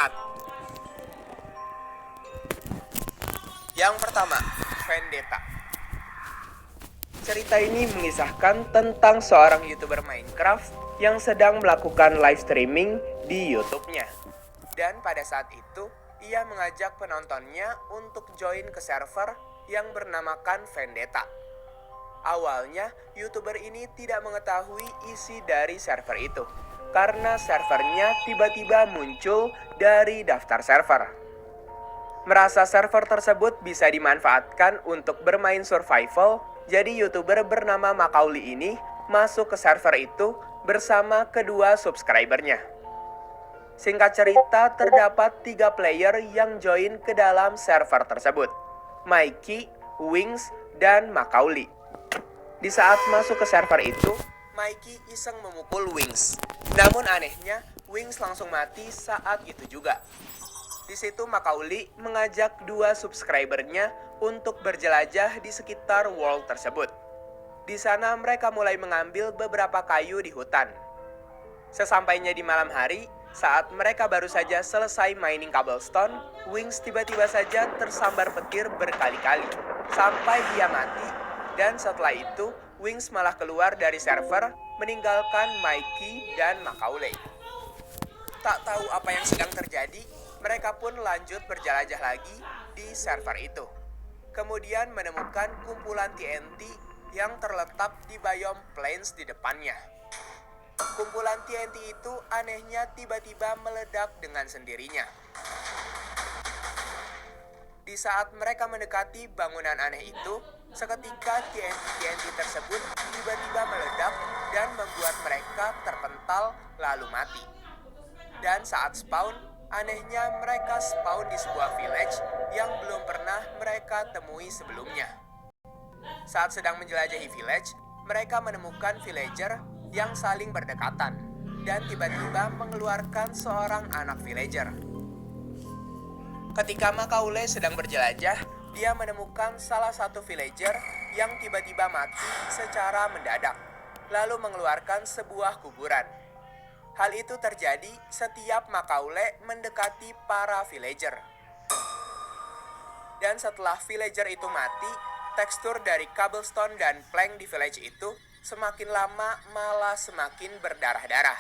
tepat. Yang pertama, Vendetta. Cerita ini mengisahkan tentang seorang YouTuber Minecraft yang sedang melakukan live streaming di YouTube-nya. Dan pada saat itu, ia mengajak penontonnya untuk join ke server yang bernamakan Vendetta. Awalnya, YouTuber ini tidak mengetahui isi dari server itu, karena servernya tiba-tiba muncul dari daftar server. Merasa server tersebut bisa dimanfaatkan untuk bermain survival, jadi YouTuber bernama Macaulay ini masuk ke server itu bersama kedua subscribernya. Singkat cerita, terdapat 3 player yang join ke dalam server tersebut, Mikey, Wings, dan Macaulay. Di saat masuk ke server itu, Mikey iseng memukul Wings. Namun anehnya, Wings langsung mati saat itu juga. Di situ Macaulay mengajak 2 subscribernya untuk berjelajah di sekitar world tersebut. Di sana mereka mulai mengambil beberapa kayu di hutan. Sesampainya di malam hari, saat mereka baru saja selesai mining cobblestone, Wings tiba-tiba saja tersambar petir berkali-kali, sampai dia mati. Dan setelah itu, Wings malah keluar dari server, meninggalkan Mikey dan Macaulay. Tak tahu apa yang sedang terjadi, mereka pun lanjut berjelajah lagi di server itu. Kemudian menemukan kumpulan TNT yang terletak di biome plains di depannya. Kumpulan TNT itu anehnya tiba-tiba meledak dengan sendirinya. Di saat mereka mendekati bangunan aneh itu, seketika TNT tersebut tiba-tiba meledak dan membuat mereka terpental lalu mati. Dan saat spawn, anehnya mereka spawn di sebuah village yang belum pernah mereka temui sebelumnya. Saat sedang menjelajahi village, mereka menemukan villager yang saling berdekatan dan tiba-tiba mengeluarkan seorang anak villager. Ketika Macaulay sedang berjelajah, dia menemukan salah satu villager yang tiba-tiba mati secara mendadak, lalu mengeluarkan sebuah kuburan. Hal itu terjadi setiap Macaulay mendekati para villager. Dan setelah villager itu mati, tekstur dari cobblestone dan plank di village itu semakin lama malah semakin berdarah-darah.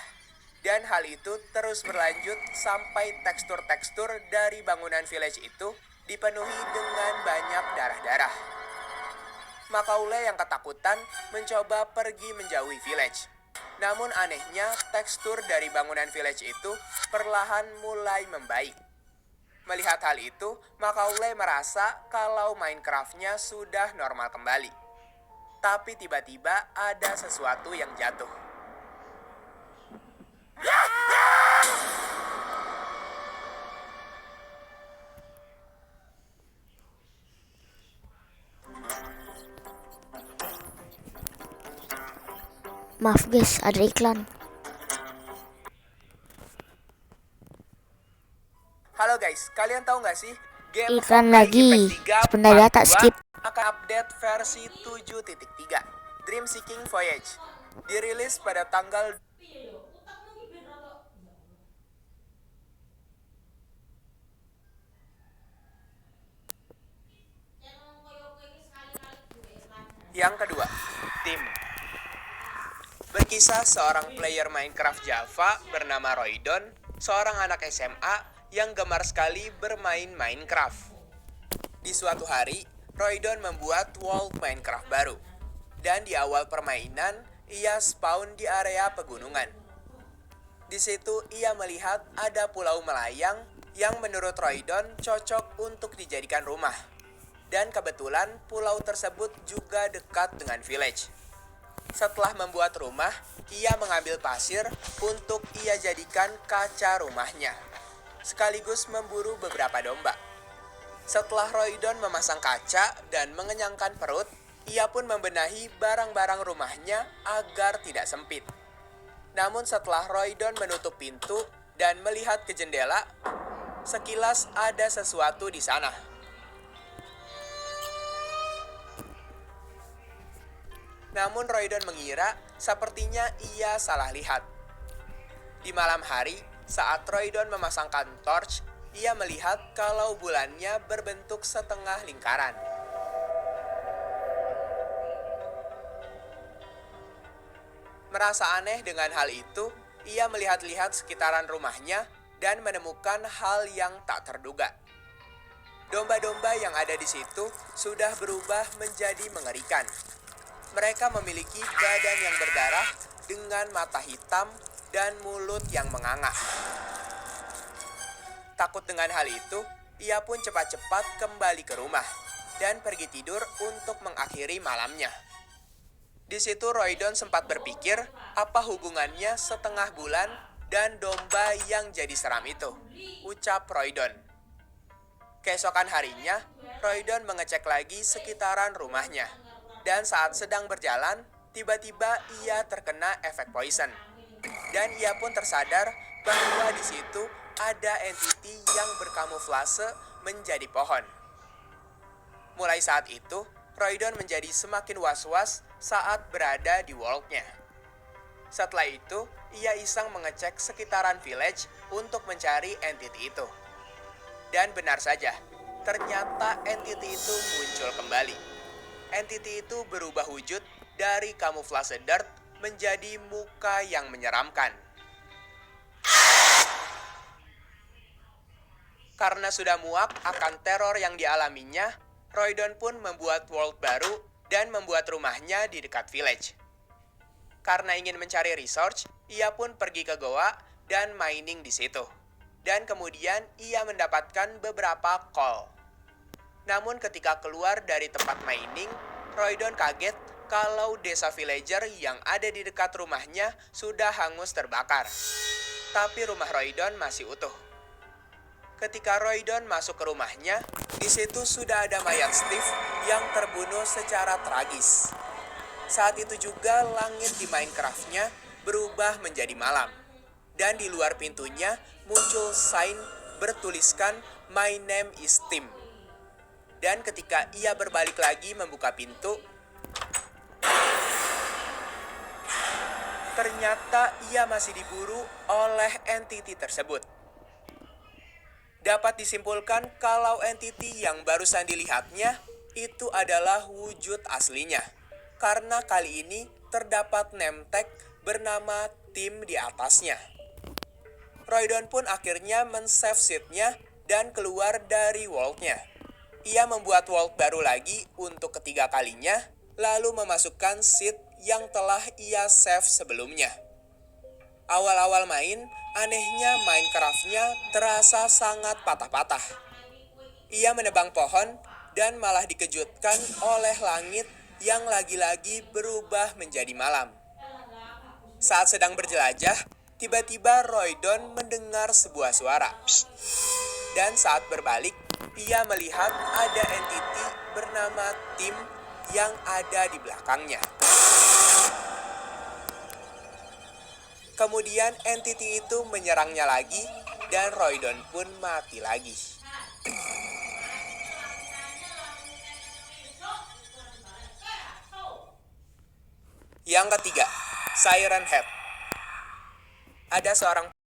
Dan hal itu terus berlanjut sampai tekstur-tekstur dari bangunan village itu dipenuhi dengan banyak darah-darah. Macaulay yang ketakutan mencoba pergi menjauhi village. Namun anehnya tekstur dari bangunan village itu perlahan mulai membaik. Melihat hal itu, Macaulay merasa kalau Minecraft-nya sudah normal kembali. Tapi tiba-tiba ada sesuatu yang jatuh. Maaf guys, ada iklan. Halo guys, kalian tahu nggak sih? Game Iklan Hotline lagi. Impact 3 Sebentar ya, Part tak 2 skip. akan update versi 7.3 Dream Seeking Voyage. Dirilis pada tanggal yang kedua, tim. Berkisah seorang player Minecraft Java bernama Roydon, seorang anak SMA yang gemar sekali bermain Minecraft. Di suatu hari, Roydon membuat world Minecraft baru. Dan di awal permainan, ia spawn di area pegunungan. Di situ ia melihat ada pulau melayang yang menurut Roydon cocok untuk dijadikan rumah. Dan kebetulan pulau tersebut juga dekat dengan village. Setelah membuat rumah, ia mengambil pasir untuk ia jadikan kaca rumahnya, sekaligus memburu beberapa domba. Setelah Roydon memasang kaca dan mengenyangkan perut, ia pun membenahi barang-barang rumahnya agar tidak sempit. Namun setelah Roydon menutup pintu dan melihat ke jendela, sekilas ada sesuatu di sana. Namun Roydon mengira sepertinya ia salah lihat. Di malam hari, Saat Roydon memasangkan torch, ia melihat kalau bulannya berbentuk setengah lingkaran. Merasa aneh dengan hal itu, ia melihat-lihat sekitaran rumahnya dan menemukan hal yang tak terduga. Domba-domba yang ada di situ sudah berubah menjadi mengerikan. Mereka memiliki badan yang berdarah dengan mata hitam dan mulut yang menganga. Takut dengan hal itu, ia pun cepat-cepat kembali ke rumah dan pergi tidur untuk mengakhiri malamnya. Di situ Roydon sempat berpikir apa hubungannya setengah bulan dan domba yang jadi seram itu, ucap Roydon. Keesokan harinya, Roydon mengecek lagi sekitaran rumahnya. Dan saat sedang berjalan, tiba-tiba ia terkena efek poison. Dan ia pun tersadar bahwa di situ ada entiti yang berkamuflase menjadi pohon. Mulai saat itu, Roydon menjadi semakin was-was saat berada di world-nya. Setelah itu, ia iseng mengecek sekitaran village untuk mencari entiti itu. Dan benar saja, ternyata entiti itu muncul kembali. Entiti itu berubah wujud dari kamuflase dirt menjadi muka yang menyeramkan. Karena sudah muak akan teror yang dialaminya, Roydon pun membuat world baru dan membuat rumahnya di dekat village. Karena ingin mencari research, ia pun pergi ke goa dan mining di situ. Dan kemudian ia mendapatkan beberapa call. Namun ketika keluar dari tempat mining, Roydon kaget kalau desa villager yang ada di dekat rumahnya sudah hangus terbakar. Tapi rumah Roydon masih utuh. Ketika Roydon masuk ke rumahnya, di situ sudah ada mayat Steve yang terbunuh secara tragis. Saat itu juga langit di Minecraft-nya berubah menjadi malam. Dan di luar pintunya muncul sign bertuliskan "My name is Tim". Dan ketika ia berbalik lagi membuka pintu, ternyata ia masih diburu oleh entiti tersebut. Dapat disimpulkan kalau entiti yang barusan dilihatnya itu adalah wujud aslinya. Karena kali ini terdapat name tag bernama Tim di atasnya. Roydon pun akhirnya men-save seed-nya dan keluar dari world-nya. Ia membuat world baru lagi untuk ketiga kalinya, lalu memasukkan seed yang telah ia save sebelumnya. Awal-awal main, anehnya Minecraft-nya terasa sangat patah-patah. Ia menebang pohon dan malah dikejutkan oleh langit yang lagi-lagi berubah menjadi malam. Saat sedang berjelajah, tiba-tiba Roydon mendengar sebuah suara. Dan saat berbalik, ia melihat ada entiti bernama Tim yang ada di belakangnya. Kemudian entiti itu menyerangnya lagi dan Roydon pun mati lagi. Yang ketiga, Siren Head. Ada seorang